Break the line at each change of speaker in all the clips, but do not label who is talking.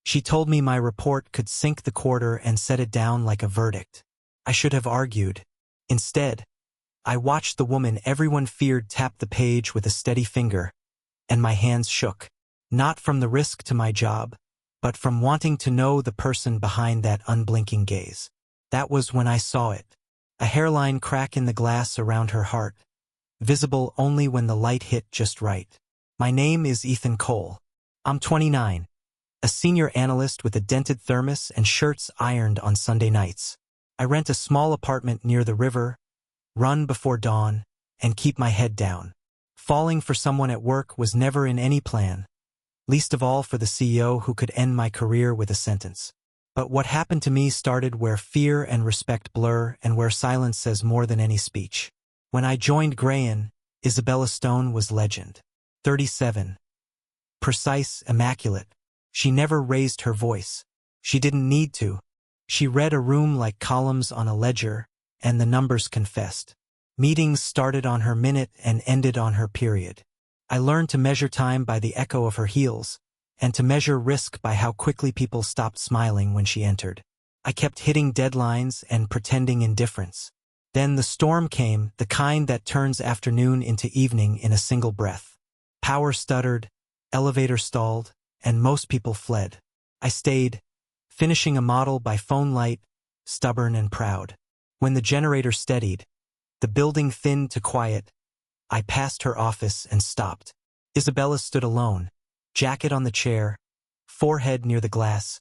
She told me my report could sink the quarter and set it down like a verdict. I should have argued. Instead, I watched the woman everyone feared tap the page with a steady finger, and my hands shook. Not from the risk to my job, but from wanting to know the person behind that unblinking gaze. That was when I saw it. A hairline crack in the glass around her heart, visible only when the light hit just right. My name is Ethan Cole. I'm 29, a senior analyst with a dented thermos and shirts ironed on Sunday nights. I rent a small apartment near the river, run before dawn, and keep my head down. Falling for someone at work was never in any plan, least of all for the CEO who could end my career with a sentence. But what happened to me started where fear and respect blur and where silence says more than any speech. When I joined Grayan, Isabella Stone was legend. 37. Precise, immaculate. She never raised her voice. She didn't need to. She read a room like columns on a ledger, and the numbers confessed. Meetings started on her minute and ended on her period. I learned to measure time by the echo of her heels, and to measure risk by how quickly people stopped smiling when she entered. I kept hitting deadlines and pretending indifference. Then the storm came, the kind that turns afternoon into evening in a single breath. Power stuttered, elevator stalled, and most people fled. I stayed, finishing a model by phone light, stubborn and proud. When the generator steadied, the building thinned to quiet, I passed her office and stopped. Isabella stood alone, jacket on the chair, forehead near the glass,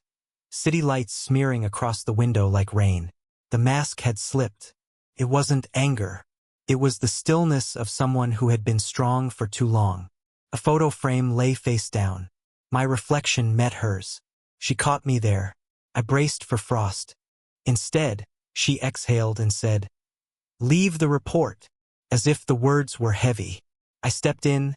city lights smearing across the window like rain. The mask had slipped. It wasn't anger. It was the stillness of someone who had been strong for too long. A photo frame lay face down. My reflection met hers. She caught me there. I braced for frost. Instead, she exhaled and said, "Leave the report," as if the words were heavy. I stepped in,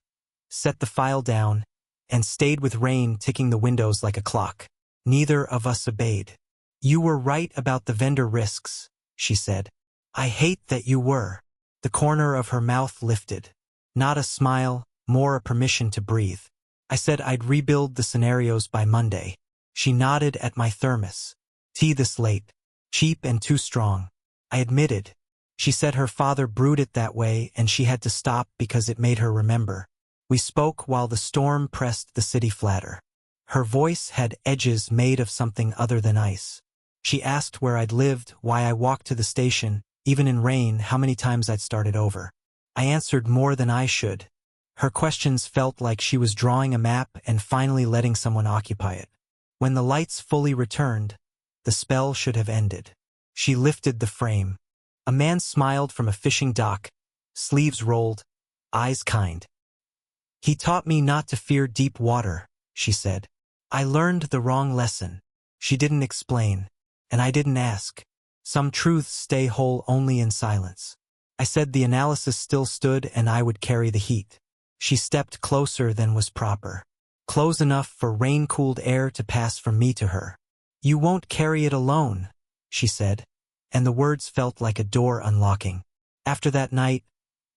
set the file down, and stayed with rain ticking the windows like a clock. Neither of us obeyed. "You were right about the vendor risks," she said. "I hate that you were." The corner of her mouth lifted. Not a smile, more a permission to breathe. I said I'd rebuild the scenarios by Monday. She nodded at my thermos. "Tea this late. Cheap and too strong." I admitted. She said her father brewed it that way and she had to stop because it made her remember. We spoke while the storm pressed the city flatter. Her voice had edges made of something other than ice. She asked where I'd lived, why I walked to the station, even in rain, how many times I'd started over. I answered more than I should. Her questions felt like she was drawing a map and finally letting someone occupy it. When the lights fully returned, the spell should have ended. She lifted the frame. A man smiled from a fishing dock, sleeves rolled, eyes kind. "He taught me not to fear deep water," she said. I learned the wrong lesson. She didn't explain, and I didn't ask. Some truths stay whole only in silence. I said the analysis still stood and I would carry the heat. She stepped closer than was proper. Close enough for rain-cooled air to pass from me to her. "You won't carry it alone," she said, and the words felt like a door unlocking. After that night,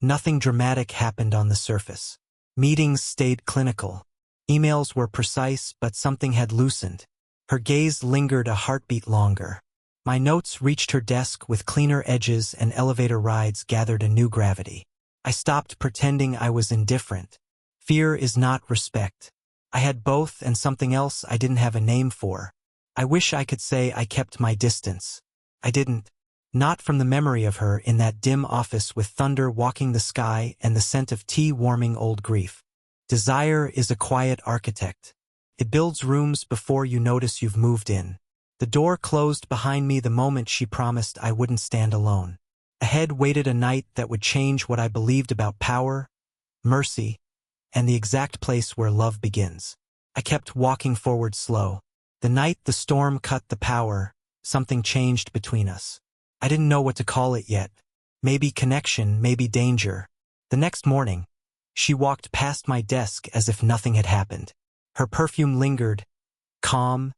nothing dramatic happened on the surface. Meetings stayed clinical. Emails were precise, but something had loosened. Her gaze lingered a heartbeat longer. My notes reached her desk with cleaner edges and elevator rides gathered a new gravity. I stopped pretending I was indifferent. Fear is not respect. I had both and something else I didn't have a name for. I wish I could say I kept my distance. I didn't. Not from the memory of her in that dim office with thunder walking the sky and the scent of tea warming old grief. Desire is a quiet architect. It builds rooms before you notice you've moved in. The door closed behind me the moment she promised I wouldn't stand alone. Ahead waited a night that would change what I believed about power, mercy, and the exact place where love begins. I kept walking forward slow. The night the storm cut the power, something changed between us. I didn't know what to call it yet. Maybe connection, maybe danger. The next morning, she walked past my desk as if nothing had happened. Her perfume lingered, calm,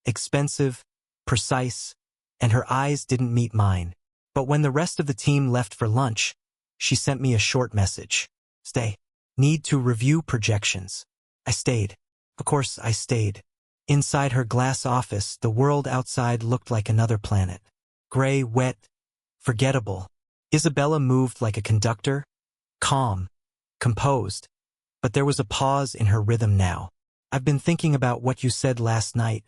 expensive, precise, and her eyes didn't meet mine. But when the rest of the team left for lunch, she sent me a short message. "Stay. Need to review projections." I stayed. Of course, I stayed. Inside her glass office, the world outside looked like another planet. Gray, wet, forgettable. Isabella moved like a conductor, calm, composed. But there was a pause in her rhythm now. "I've been thinking about what you said last night,"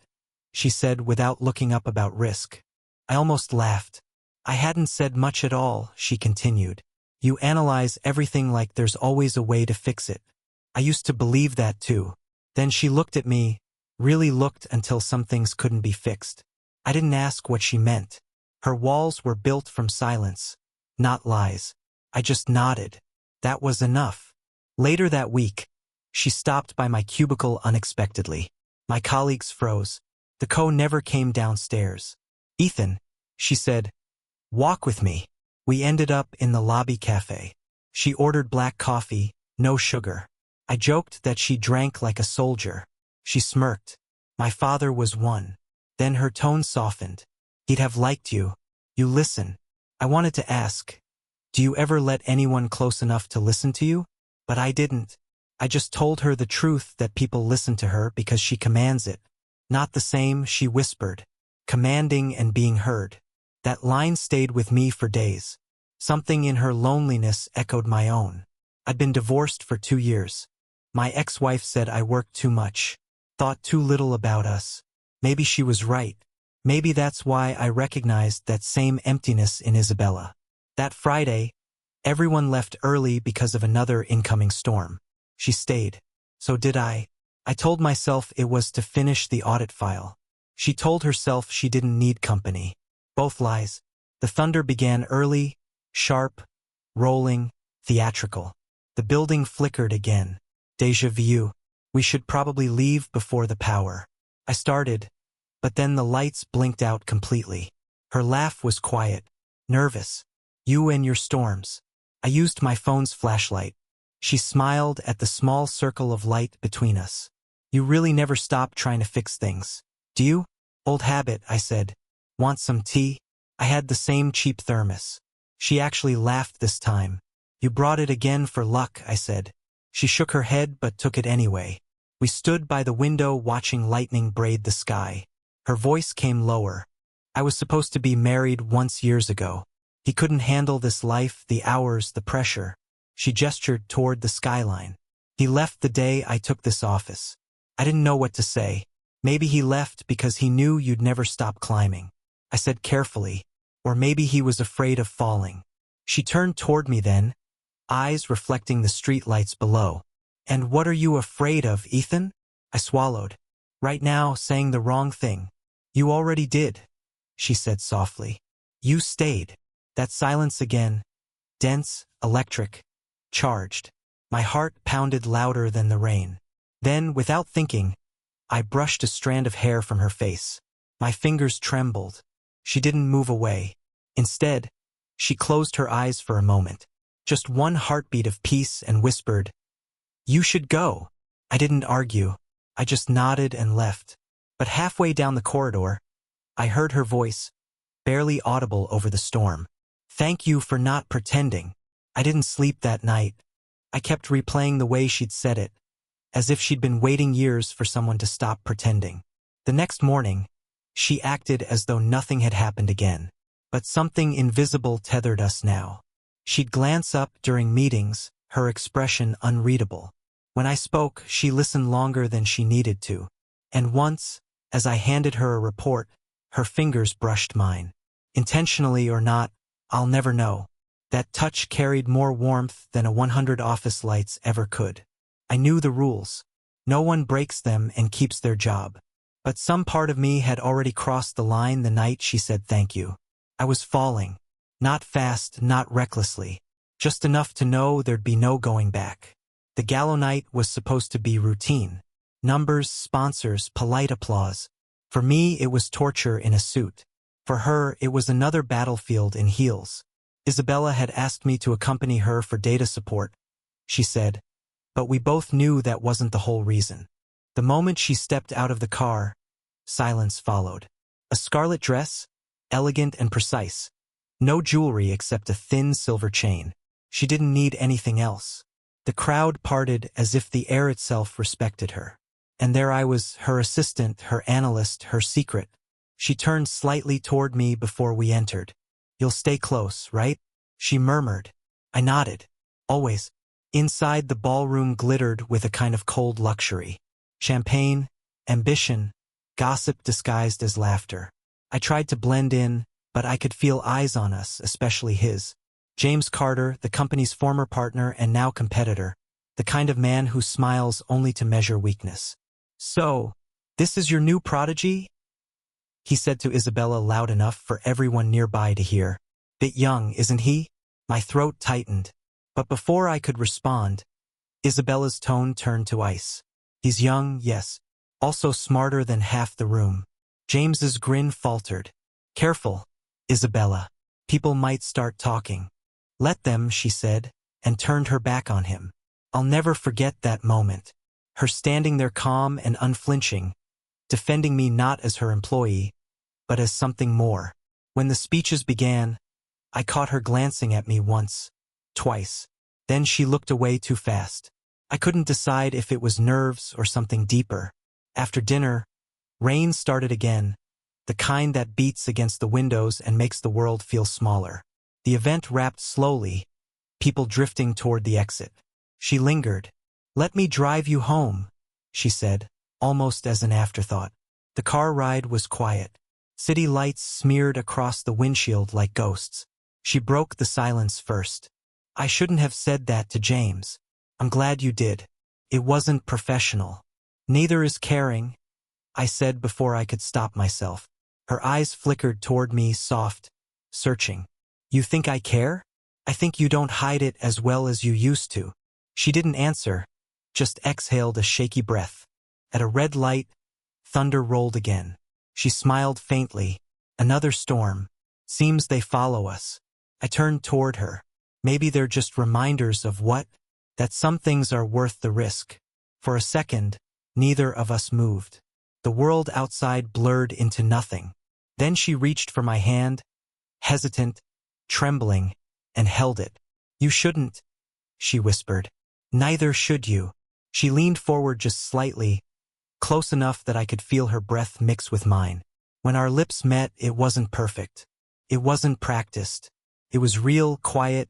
she said without looking up about risk. I almost laughed. "I hadn't said much at all," she continued. "You analyze everything like there's always a way to fix it. I used to believe that too." Then she looked at me, really looked until some things couldn't be fixed. I didn't ask what she meant. Her walls were built from silence, not lies. I just nodded. That was enough. Later that week, she stopped by my cubicle unexpectedly. My colleagues froze. The co never came downstairs. "Ethan," she said, "walk with me." We ended up in the lobby cafe. She ordered black coffee, no sugar. I joked that she drank like a soldier. She smirked. "My father was one." Then her tone softened. "He'd have liked you. You listen." I wanted to ask, "Do you ever let anyone close enough to listen to you?" But I didn't. I just told her the truth, that people listen to her because she commands it. "Not the same," she whispered. Commanding and being heard. That line stayed with me for days. Something in her loneliness echoed my own. I'd been divorced for 2 years. My ex-wife said I worked too much, thought too little about us. Maybe she was right. Maybe that's why I recognized that same emptiness in Isabella. That Friday, everyone left early because of another incoming storm. She stayed. So did I. I told myself it was to finish the audit file. She told herself she didn't need company. Both lies. The thunder began early, sharp, rolling, theatrical. The building flickered again. Déjà vu. We should probably leave before the power. I started, but then the lights blinked out completely. Her laugh was quiet, nervous. "You and your storms." I used my phone's flashlight. She smiled at the small circle of light between us. "You really never stop trying to fix things, do you?" "Old habit," I said. "Want some tea?" I had the same cheap thermos. She actually laughed this time. "You brought it again for luck," I said. She shook her head but took it anyway. We stood by the window watching lightning braid the sky. Her voice came lower. "I was supposed to be married once years ago. He couldn't handle this life, the hours, the pressure." She gestured toward the skyline. "He left the day I took this office." I didn't know what to say. Maybe he left because he knew you'd never stop climbing. I said carefully. Or maybe he was afraid of falling. She turned toward me then, eyes reflecting the streetlights below. "And what are you afraid of, Ethan?" I swallowed. "Right now, saying the wrong thing." "You already did," she said softly. "You stayed." That silence again, dense, electric, charged. My heart pounded louder than the rain. Then, without thinking, I brushed a strand of hair from her face. My fingers trembled. She didn't move away. Instead, she closed her eyes for a moment. Just one heartbeat of peace, and whispered, "You should go." I didn't argue. I just nodded and left. But halfway down the corridor, I heard her voice, barely audible over the storm. "Thank you for not pretending." I didn't sleep that night. I kept replaying the way she'd said it, as if she'd been waiting years for someone to stop pretending. The next morning, she acted as though nothing had happened again. But something invisible tethered us now. She'd glance up during meetings, her expression unreadable. When I spoke, she listened longer than she needed to. And once, as I handed her a report, her fingers brushed mine. Intentionally or not, I'll never know. That touch carried more warmth than a 100 office lights ever could. I knew the rules. No one breaks them and keeps their job. But some part of me had already crossed the line the night she said thank you. I was falling. Not fast, not recklessly. Just enough to know there'd be no going back. The gala night was supposed to be routine. Numbers, sponsors, polite applause. For me, it was torture in a suit. For her, it was another battlefield in heels. Isabella had asked me to accompany her for data support, she said, but we both knew that wasn't the whole reason. The moment she stepped out of the car, silence followed. A scarlet dress, elegant and precise. No jewelry except a thin silver chain. She didn't need anything else. The crowd parted as if the air itself respected her. And there I was, her assistant, her analyst, her secret. She turned slightly toward me before we entered. "You'll stay close, right?" she murmured. I nodded. "Always." Inside, the ballroom glittered with a kind of cold luxury. Champagne, ambition, gossip disguised as laughter. I tried to blend in, but I could feel eyes on us, especially his. James Carter, the company's former partner and now competitor, the kind of man who smiles only to measure weakness. "So, this is your new prodigy?" he said to Isabella loud enough for everyone nearby to hear. "Bit young, isn't he?" My throat tightened. But before I could respond, Isabella's tone turned to ice. "He's young, yes. Also smarter than half the room." James's grin faltered. "Careful, Isabella. People might start talking." "Let them," she said, and turned her back on him. I'll never forget that moment. Her standing there calm and unflinching, defending me not as her employee, but as something more. When the speeches began, I caught her glancing at me once, twice. Then she looked away too fast. I couldn't decide if it was nerves or something deeper. After dinner, rain started again, the kind that beats against the windows and makes the world feel smaller. The event wrapped slowly, people drifting toward the exit. She lingered. "Let me drive you home," she said, almost as an afterthought. The car ride was quiet. City lights smeared across the windshield like ghosts. She broke the silence first. "I shouldn't have said that to James. I'm glad you did. It wasn't professional." "Neither is caring," I said before I could stop myself. Her eyes flickered toward me, soft, searching. "You think I care? I think you don't hide it as well as you used to." She didn't answer, just exhaled a shaky breath. At a red light, thunder rolled again. She smiled faintly. "Another storm. Seems they follow us." I turned toward her. Maybe they're just reminders of what? That some things are worth the risk. For a second, neither of us moved. The world outside blurred into nothing. Then she reached for my hand, hesitant, trembling, and held it. "You shouldn't," she whispered. "Neither should you." She leaned forward just slightly, close enough that I could feel her breath mix with mine. When our lips met, it wasn't perfect. It wasn't practiced. It was real, quiet,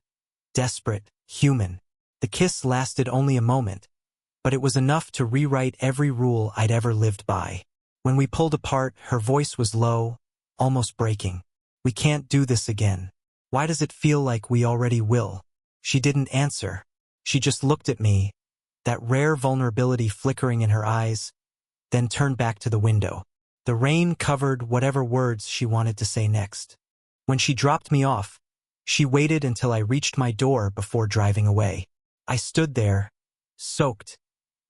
desperate, human. The kiss lasted only a moment, but it was enough to rewrite every rule I'd ever lived by. When we pulled apart, her voice was low, almost breaking. "We can't do this again. Why does it feel like we already will?" She didn't answer. She just looked at me, that rare vulnerability flickering in her eyes, then turned back to the window. The rain covered whatever words she wanted to say next. When she dropped me off, she waited until I reached my door before driving away. I stood there, soaked,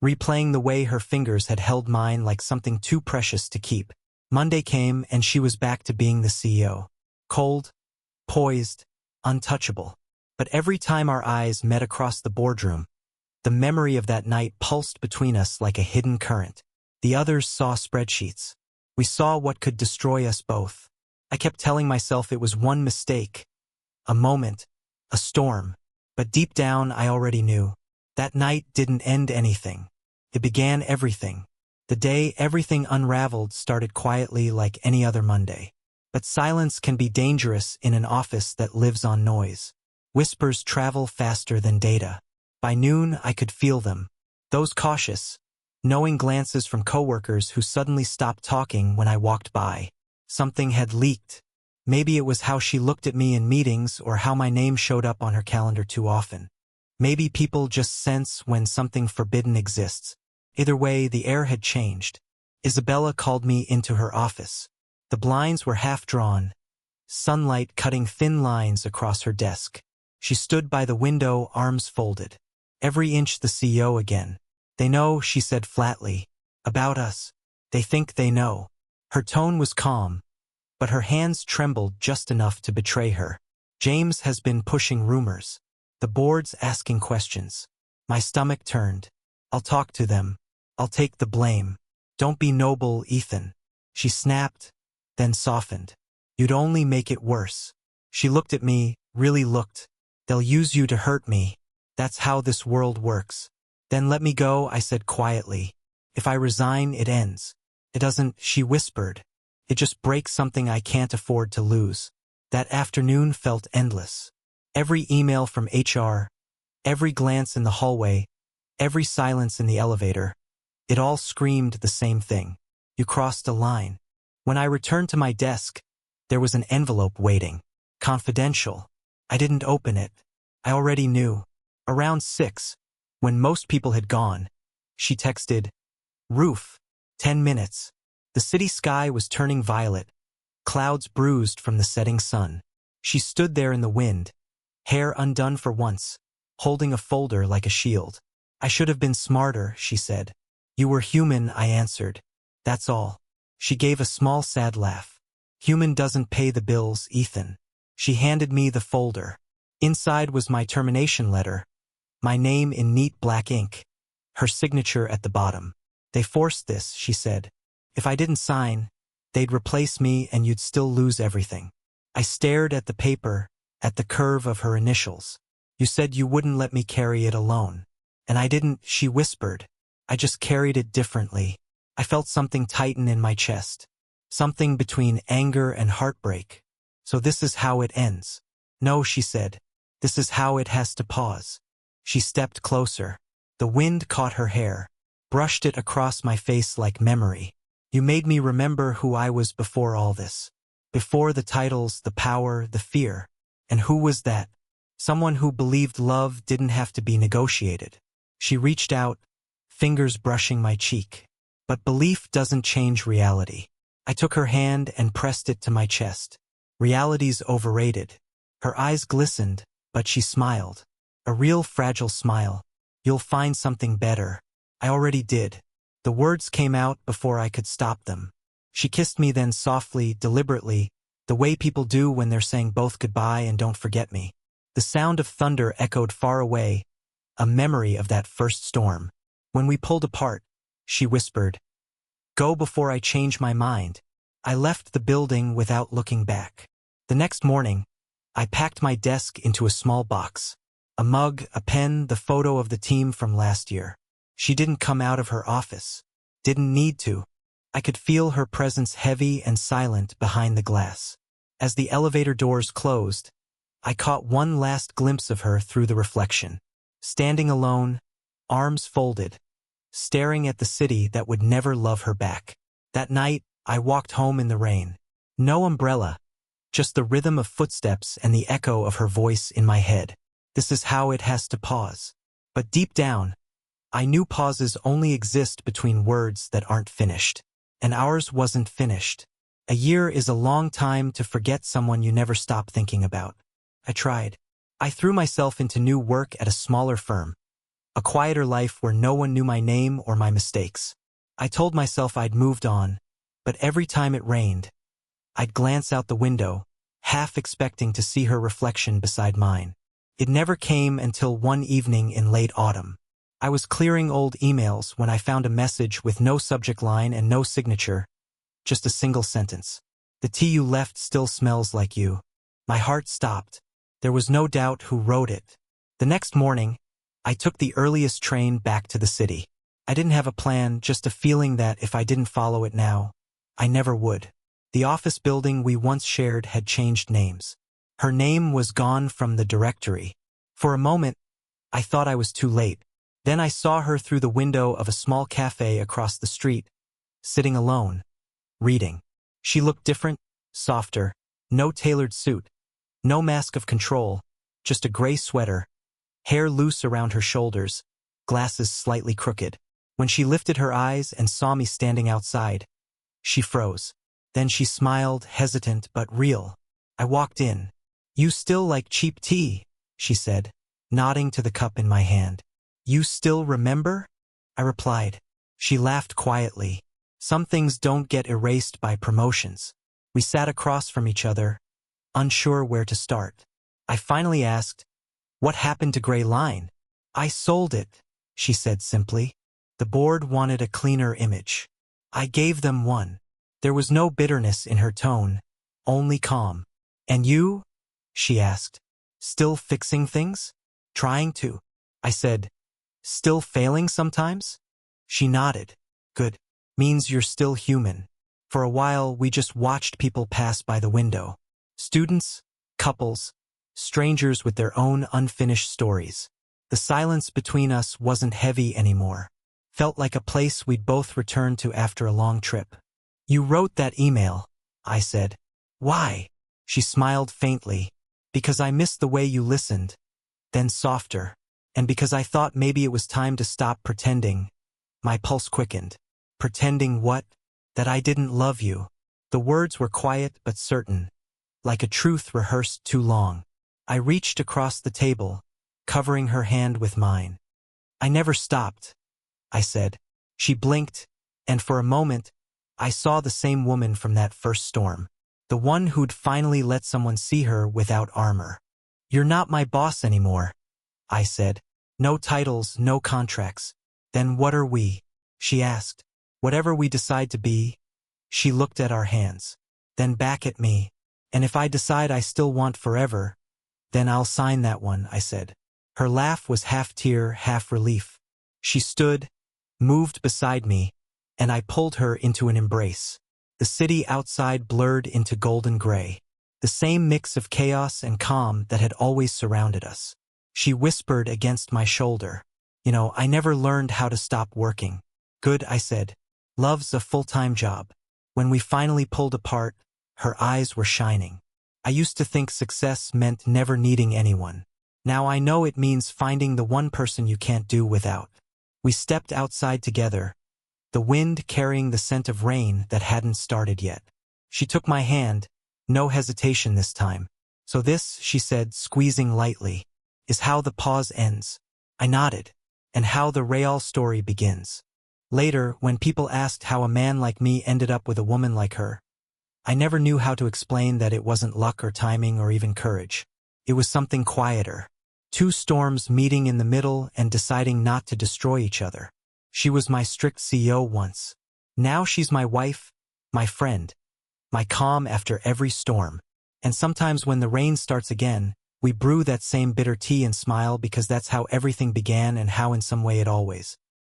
replaying the way her fingers had held mine like something too precious to keep. Monday came and she was back to being the CEO. Cold, poised, untouchable. But every time our eyes met across the boardroom, the memory of that night pulsed between us like a hidden current. The others saw spreadsheets. We saw what could destroy us both. I kept telling myself it was one mistake, a moment, a storm. But deep down, I already knew. That night didn't end anything. It began everything. The day everything unraveled started quietly like any other Monday. But silence can be dangerous in an office that lives on noise. Whispers travel faster than data. By noon, I could feel them. Those cautious, knowing glances from coworkers who suddenly stopped talking when I walked by. Something had leaked. Maybe it was how she looked at me in meetings or how my name showed up on her calendar too often. Maybe people just sense when something forbidden exists. Either way, the air had changed. Isabella called me into her office. The blinds were half drawn, sunlight cutting thin lines across her desk. She stood by the window, arms folded. "Every inch the CEO again. They know," she said flatly. "About us. They think they know." Her tone was calm, but her hands trembled just enough to betray her. "James has been pushing rumors. The board's asking questions." My stomach turned. "I'll talk to them. I'll take the blame. Don't be noble, Ethan." She snapped, then softened. "You'd only make it worse." She looked at me, really looked. "They'll use you to hurt me. That's how this world works." "Then let me go," I said quietly. If I resign, it ends. It doesn't, she whispered. It just breaks something I can't afford to lose. That afternoon felt endless. Every email from HR, every glance in the hallway, every silence in the elevator, it all screamed the same thing. You crossed a line. When I returned to my desk, there was an envelope waiting. Confidential. I didn't open it. I already knew. Around 6, when most people had gone, she texted, "Roof, 10 minutes." The city sky was turning violet, clouds bruised from the setting sun. She stood there in the wind, hair undone for once, holding a folder like a shield. "I should have been smarter," she said. "You were human," I answered. "That's all." She gave a small sad laugh. "Human doesn't pay the bills, Ethan." She handed me the folder. Inside was my termination letter, my name in neat black ink, her signature at the bottom. "They forced this," she said. "If I didn't sign, they'd replace me and you'd still lose everything." I stared at the paper, at the curve of her initials. "You said you wouldn't let me carry it alone." "And I didn't," she whispered. "I just carried it differently." I felt something tighten in my chest. Something between anger and heartbreak. "So this is how it ends." "No," she said. "This is how it has to pause." She stepped closer. The wind caught her hair, brushed it across my face like memory. "You made me remember who I was before all this. Before the titles, the power, the fear. And who was that? Someone who believed love didn't have to be negotiated." She reached out, fingers brushing my cheek. "But belief doesn't change reality." I took her hand and pressed it to my chest. "Reality's overrated." Her eyes glistened, but she smiled. A real fragile smile. "You'll find something better." I already did. The words came out before I could stop them. She kissed me then softly, deliberately, the way people do when they're saying both goodbye and don't forget me. The sound of thunder echoed far away, a memory of that first storm. When we pulled apart, she whispered, "Go before I change my mind." I left the building without looking back. The next morning, I packed my desk into a small box. A mug, a pen, the photo of the team from last year. She didn't come out of her office. Didn't need to. I could feel her presence heavy and silent behind the glass. As the elevator doors closed, I caught one last glimpse of her through the reflection. Standing alone, arms folded, staring at the city that would never love her back. That night, I walked home in the rain. No umbrella, just the rhythm of footsteps and the echo of her voice in my head. This is how it has to pause. But deep down, I knew pauses only exist between words that aren't finished. And ours wasn't finished. A year is a long time to forget someone you never stop thinking about. I tried. I threw myself into new work at a smaller firm. A quieter life where no one knew my name or my mistakes. I told myself I'd moved on, but every time it rained, I'd glance out the window, half expecting to see her reflection beside mine. It never came until one evening in late autumn. I was clearing old emails when I found a message with no subject line and no signature, just a single sentence. "The tea you left still smells like you." My heart stopped. There was no doubt who wrote it. The next morning, I took the earliest train back to the city. I didn't have a plan, just a feeling that if I didn't follow it now, I never would. The office building we once shared had changed names. Her name was gone from the directory. For a moment, I thought I was too late. Then I saw her through the window of a small cafe across the street, sitting alone, reading. She looked different, softer, no tailored suit, no mask of control, just a gray sweater, hair loose around her shoulders, glasses slightly crooked. When she lifted her eyes and saw me standing outside, she froze. Then she smiled, hesitant but real. I walked in. "You still like cheap tea," she said, nodding to the cup in my hand. "You still remember?" I replied. She laughed quietly. "Some things don't get erased by promotions." We sat across from each other, unsure where to start. I finally asked, "What happened to Gray Line?" "I sold it," she said simply. The board wanted a cleaner image. I gave them one. There was no bitterness in her tone, only calm. "And you?" she asked. "Still fixing things?" "Trying to," I said. "Still failing sometimes?" She nodded. Good. Means you're still human. For a while, we just watched people pass by the window. Students, couples, strangers with their own unfinished stories. The silence between us wasn't heavy anymore. Felt like a place we'd both return to after a long trip. You wrote that email, I said. Why? She smiled faintly. Because I missed the way you listened. Then softer. And because I thought maybe it was time to stop pretending. My pulse quickened. Pretending what? That I didn't love you. The words were quiet but certain. Like a truth rehearsed too long. I reached across the table, covering her hand with mine. I never stopped, I said. She blinked, and for a moment, I saw the same woman from that first storm. The one who'd finally let someone see her without armor. You're not my boss anymore, I said. No titles, no contracts. Then what are we? She asked. Whatever we decide to be. She looked at our hands. Then back at me. And if I decide I still want forever, then I'll sign that one, I said. Her laugh was half tear, half relief. She stood, moved beside me, and I pulled her into an embrace. The city outside blurred into golden gray. The same mix of chaos and calm that had always surrounded us. She whispered against my shoulder. You know, I never learned how to stop working. Good, I said. Love's a full-time job. When we finally pulled apart, her eyes were shining. I used to think success meant never needing anyone. Now I know it means finding the one person you can't do without. We stepped outside together, the wind carrying the scent of rain that hadn't started yet. She took my hand, no hesitation this time. So this, she said, squeezing lightly, is how the pause ends. I nodded. And how the real story begins. Later, when people asked how a man like me ended up with a woman like her, I never knew how to explain that it wasn't luck or timing or even courage. It was something quieter. Two storms meeting in the middle and deciding not to destroy each other. She was my strict CEO once. Now she's my wife, my friend, my calm after every storm. And sometimes when the rain starts again, we brew that same bitter tea and smile because that's how everything began and how in some way it always